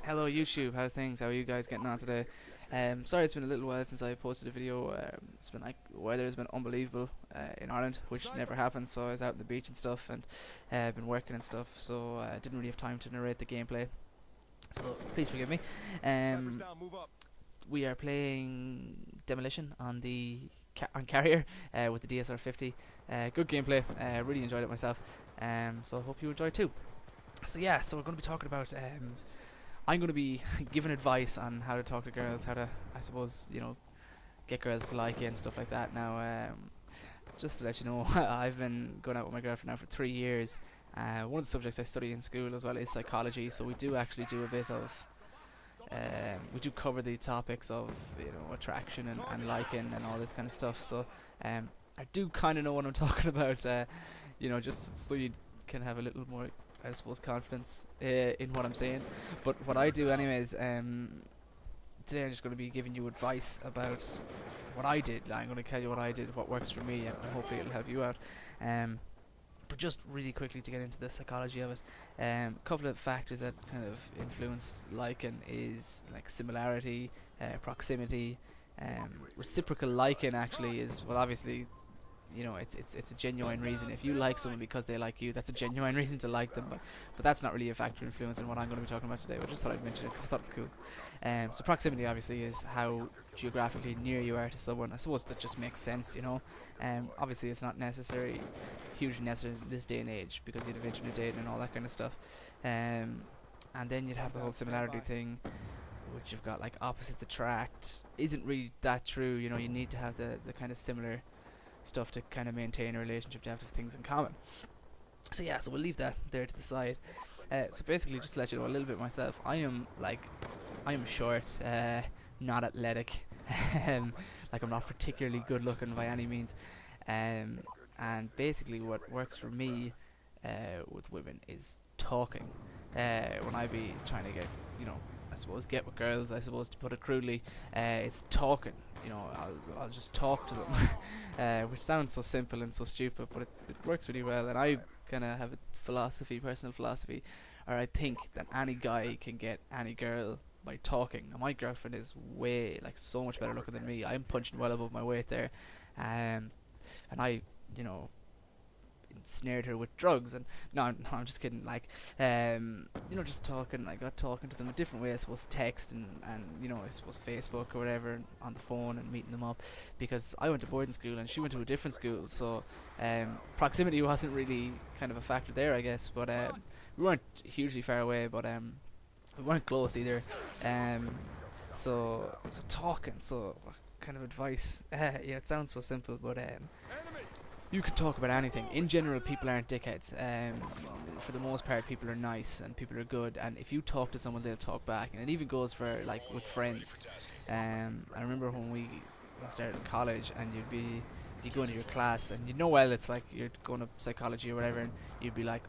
Hello YouTube, how's things? How are you guys getting on today? Sorry it's been a little while since I posted a video. It's been like weather has been unbelievable in Ireland, which never happens. So I was out on the beach and stuff, and been working and stuff. So I didn't really have time to narrate the gameplay. So please forgive me. Um, we are playing Demolition on the on Carrier with the DSR 50. Good gameplay. Really enjoyed it myself. So I hope you enjoy too. So yeah, so we're going to be talking about. I'm going to be giving advice on how to talk to girls, how to, I suppose, get girls to like you and stuff like that. Now, just to let you know, I've been going out with my girlfriend now for 3 years. One of the subjects I study in school as well is psychology, so we do actually do a bit of, we do cover the topics of, attraction and liking and all this kind of stuff. So, I do kind of know what I'm talking about, just so you can have a little more, I suppose, confidence in what I'm saying. But what I do anyways, today I'm just going to be giving you advice about what I did. I'm going to tell you what I did, what works for me, and hopefully it'll help you out. But just really quickly to get into the psychology of it, a couple of factors that kind of influence liking is like similarity, proximity, reciprocal liking actually is, well, obviously, it's a genuine reason. If you like someone because they like you, that's a genuine reason to like them. But that's not really a factor influencing what I'm going to be talking about today. But I just thought I'd mention it because I thought it's cool. So proximity obviously is how geographically near you are to someone. I suppose that just makes sense, Obviously it's not hugely necessary in this day and age because you'd have internet dating and all that kind of stuff. And then you'd have the whole similarity thing, which you've got like opposites attract. Isn't really that true. You need to have the kind of similar stuff to kind of maintain a relationship, to have things in common. So yeah, so we'll leave that there to the side. So basically, just to let you know a little bit myself, I am short, not athletic, like I'm not particularly good looking by any means, and basically what works for me with women is talking. When I be trying to get, I suppose get with girls, I suppose to put it crudely, it's talking. I'll just talk to them, which sounds so simple and so stupid, but it works really well. And I kind of have a personal philosophy, or I think that any guy can get any girl by talking. Now, my girlfriend is so much better looking than me. I'm punching well above my weight there, and I, ensnared her with drugs. And no, I'm just kidding. Just talking. I got talking to them a different way. I suppose text and I suppose Facebook or whatever on the phone and meeting them up, because I went to boarding school and she went to a different school. So proximity wasn't really kind of a factor there, I guess. But we weren't hugely far away, but we weren't close either. So talking. So what kind of advice? It sounds so simple, but you can talk about anything. In general, people aren't dickheads. For the most part, people are nice and people are good. And if you talk to someone, they'll talk back. And it even goes for like with friends. I remember when we started college, and you go into your class, and it's like you're going to psychology or whatever, and you'd be like,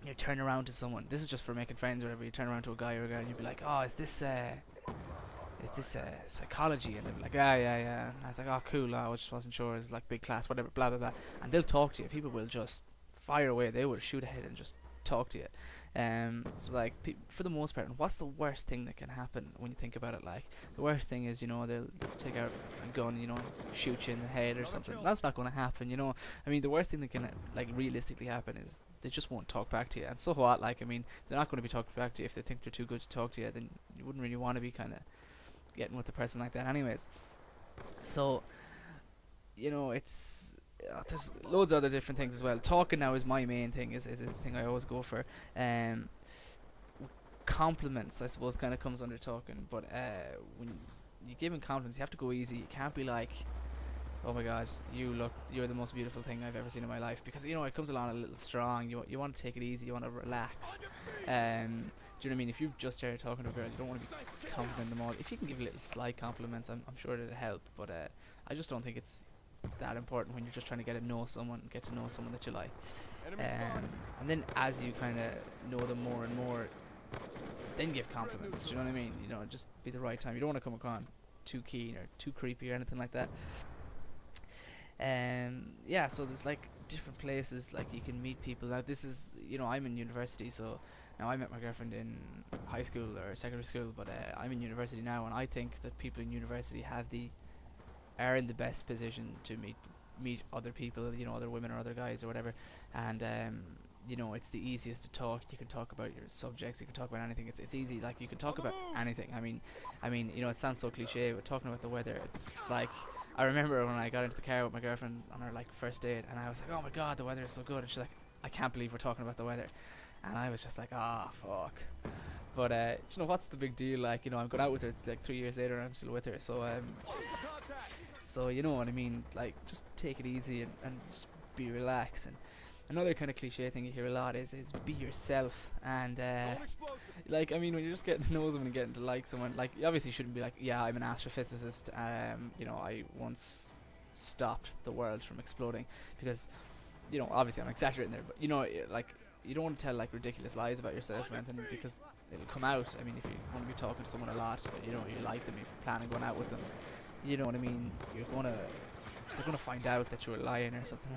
you turn around to someone. This is just for making friends or whatever. You turn around to a guy or a girl, and you'd be like, oh, is this psychology? And they'll be like, yeah. And I was like, oh, cool. I just wasn't sure. It's like big class, whatever, blah, blah, blah. And they'll talk to you. People will just fire away. They will shoot ahead and just talk to you. So like, for the most part, and what's the worst thing that can happen when you think about it? Like, the worst thing is, they'll take out a gun, shoot you in the head or something. That's not going to happen, I mean, the worst thing that can, like, realistically happen is they just won't talk back to you. And so what? Like, I mean, they're not going to be talking back to you if they think they're too good to talk to you. Then you wouldn't really want to be kind of getting with a person like that anyways. So it's there's loads of other different things as well. Talking now is my main thing, is the thing I always go for. Compliments, I suppose, kind of comes under talking, but when you're giving compliments, you have to go easy. You can't be like, oh my god, you're the most beautiful thing I've ever seen in my life, because it comes along a little strong. You want to take it easy, you want to relax. Do you know what I mean? If you've just started talking to a girl, you don't want to be complimenting them all. If you can give little slight compliments, I'm sure it'll help. But I just don't think it's that important when you're just trying to get to know someone that you like. And then as you kind of know them more and more, then give compliments. Do you know what I mean? Just be the right time. You don't want to come across too keen or too creepy or anything like that. Yeah, so there's like different places like you can meet people. Now this is, I'm in university, so now I met my girlfriend in high school or secondary school, but I'm in university now, and I think that people in university are in the best position to meet other people, other women or other guys or whatever, and it's the easiest to talk. You can talk about your subjects. You can talk about anything. It's easy. Like, you can talk about anything. I mean, it sounds so cliche, but talking about the weather, it's like, I remember when I got into the car with my girlfriend on our like first date, and I was like, oh my god, the weather is so good, and she's like, I can't believe we're talking about the weather, and I was just like, ah, fuck. But what's the big deal? Like, I'm going out with her. It's like 3 years later, and I'm still with her. So you know what I mean. Like, just take it easy and just be relaxed. And another kind of cliche thing you hear a lot is be yourself. And like, I mean, when you're just getting to know someone and getting to like someone, like, you obviously shouldn't be like, yeah, I'm an astrophysicist. I once stopped the world from exploding, because obviously I'm exaggerating there, but like, you don't want to tell like ridiculous lies about yourself or anything, because it'll come out. I mean, if you want to be talking to someone a lot, you like them, if you plan on going out with them, you know what I mean, they're gonna find out that you're lying or something.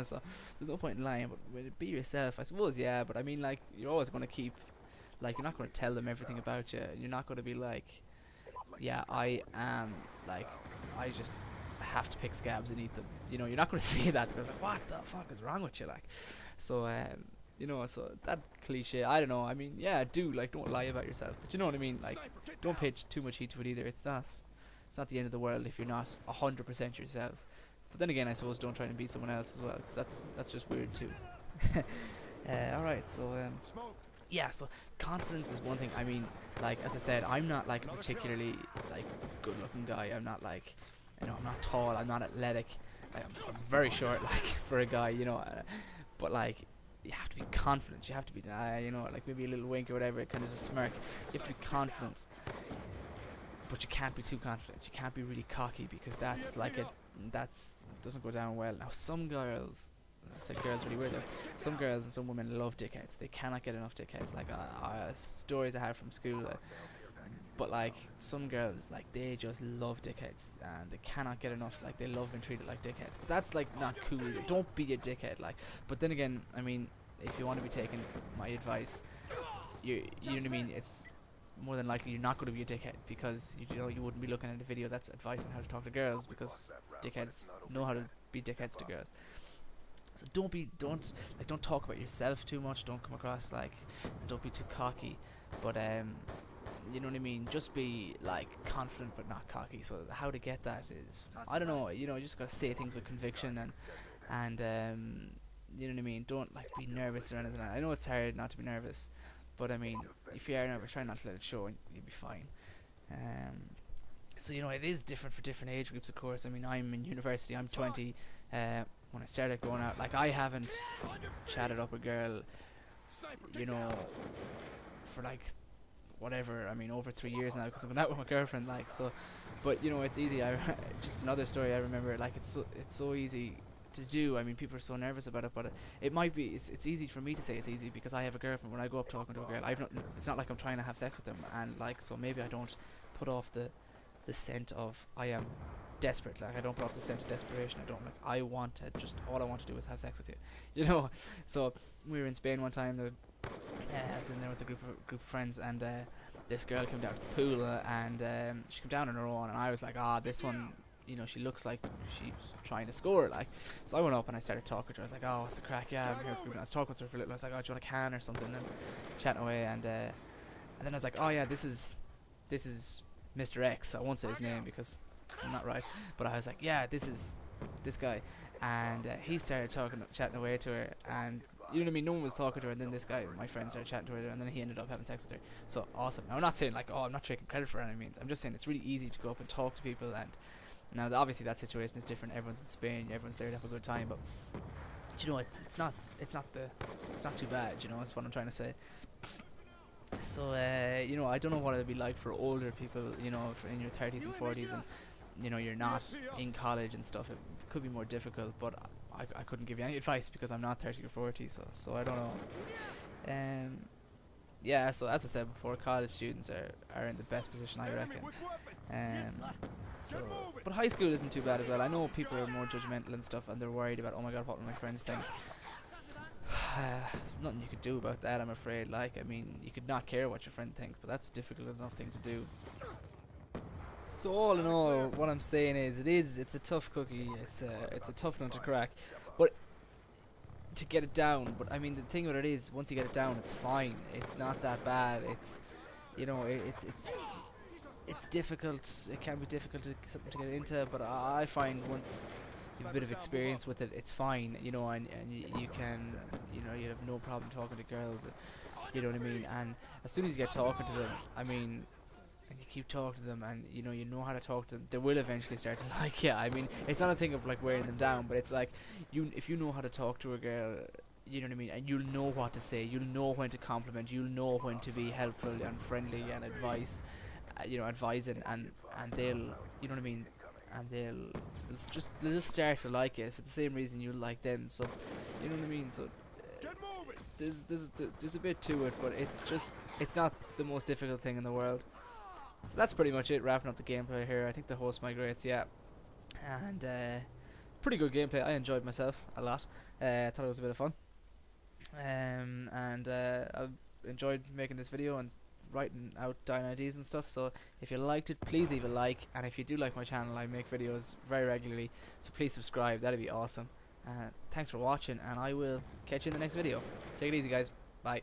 So there's no point in lying. But be yourself, I suppose. Yeah, but I mean, like, you're always gonna keep, like, you're not gonna tell them everything about you. You're not gonna be like, yeah, I am, like, I just have to pick scabs and eat them. You're not gonna say that. They're like, what the fuck is wrong with you? Like, so so that cliche, I don't know. I mean, yeah, don't lie about yourself, but you know what I mean. Like, don't pay too much heed to it either. It's not the end of the world if you're not 100% yourself. But then again, I suppose don't try to beat someone else as well, because that's just weird too. Alright, so yeah, so confidence is one thing. I mean, like, as I said, I'm not like a particularly like good looking guy. I'm not like, I'm not tall, I'm not athletic. I'm very short, like, for a guy, but like, you have to be confident. You have to be, like, maybe a little wink or whatever, kind of a smirk. You have to be confident, but you can't be too confident. You can't be really cocky, because that's like doesn't go down well. Now, some girls, I said girls really weird there. Some girls and some women love dickheads. They cannot get enough dickheads. Like, stories I had from school. But like, some girls, like, they just love dickheads, and they cannot get enough. Like, they love being treated like dickheads. But that's like not cool either. Don't be a dickhead. Like, but then again, I mean, if you want to be taking my advice, you know what I mean. It's more than likely you're not going to be a dickhead, because you wouldn't be looking at a video that's advice on how to talk to girls, because dickheads know how to be dickheads to girls. So don't talk about yourself too much. Don't come across like, and don't be too cocky. But you know what I mean. Just be like confident but not cocky. So how to get that is, I don't know. You just gotta say things with conviction, and you know what I mean. Don't like be nervous or anything. I know it's hard not to be nervous, but I mean, if you are nervous, try not to let it show, and you'll be fine. So it is different for different age groups, of course. I mean, I'm in university. I'm 20. When I started going out, like, I haven't chatted up a girl, for like whatever. I mean, over 3 years now, because I've been out with my girlfriend. Like, so, but it's easy. Just another story I remember. Like, it's so easy to do. I mean, people are so nervous about it, but it might be. It's easy for me to say it's easy, because I have a girlfriend. When I go up talking to a girl, it's not like I'm trying to have sex with them, and like, so maybe I don't put off the scent of I am desperate. Like, I don't put off the scent of desperation. I want to just, all I want to do is have sex with you. So we were in Spain one time. I was in there with a group of friends, and this girl came down to the pool, and she came down on her own, and I was like, this one, she looks like she's trying to score, like. So I went up and I started talking to her. I was like, oh, what's the crack? Yeah, I'm here with the group. And I was talking to her for a little. I was like, oh, do you want a can or something? And chatting away, and then I was like, oh yeah, this is Mr. X. I won't say his name because I'm not right, but I was like, yeah, this is this guy, and he started chatting away to her, and you know what I mean, no one was talking to her, and then this guy, my friend, started chatting to her, and then he ended up having sex with her. So awesome. Now, I'm not saying like, I'm not taking credit for it any means. I'm just saying it's really easy to go up and talk to people, and now obviously that situation is different. Everyone's in Spain, everyone's there to have a good time, but it's not too bad. That's what I'm trying to say. So I don't know what it'd be like for older people, for in your 30s and 40s, and you're not in college and stuff. It could be more difficult, but I couldn't give you any advice because I'm not 30 or 40, so I don't know. Yeah, so as I said before, college students are in the best position, I reckon. But high school isn't too bad as well. I know people are more judgmental and stuff, and they're worried about, oh my god, what will my friends think. Nothing you could do about that, I'm afraid. Like, I mean, you could not care what your friend thinks, but that's a difficult enough thing to do. So all in all, what I'm saying is, it's a tough cookie. It's a tough nut to crack, but to get it down. But I mean, the thing with it is, once you get it down, it's fine. It's not that bad. It's, you know, it's difficult. It can be difficult to something to get into, but I find once you have a bit of experience with it, it's fine. You know, and you can, you know, you have no problem talking to girls. You know what I mean? And as soon as you get talking to them, I mean, and you keep talking to them, and you know how to talk to them, they will eventually start to like you. I mean, it's not a thing of like wearing them down, but it's like if you know how to talk to a girl, you know what I mean, and you'll know what to say, you'll know when to compliment, you'll know when to be helpful and friendly and advising, and they'll, you know what I mean, and they'll just start to like it for the same reason you like them. So you know what I mean. So there's a bit to it, but it's not the most difficult thing in the world. So that's pretty much it, wrapping up the gameplay here. I think the host migrates, yeah. And pretty good gameplay. I enjoyed myself a lot. I thought it was a bit of fun. And I enjoyed making this video and writing out down ideas and stuff. So if you liked it, please leave a like. And if you do like my channel, I make videos very regularly. So please subscribe. That'd be awesome. Thanks for watching, and I will catch you in the next video. Take it easy, guys. Bye.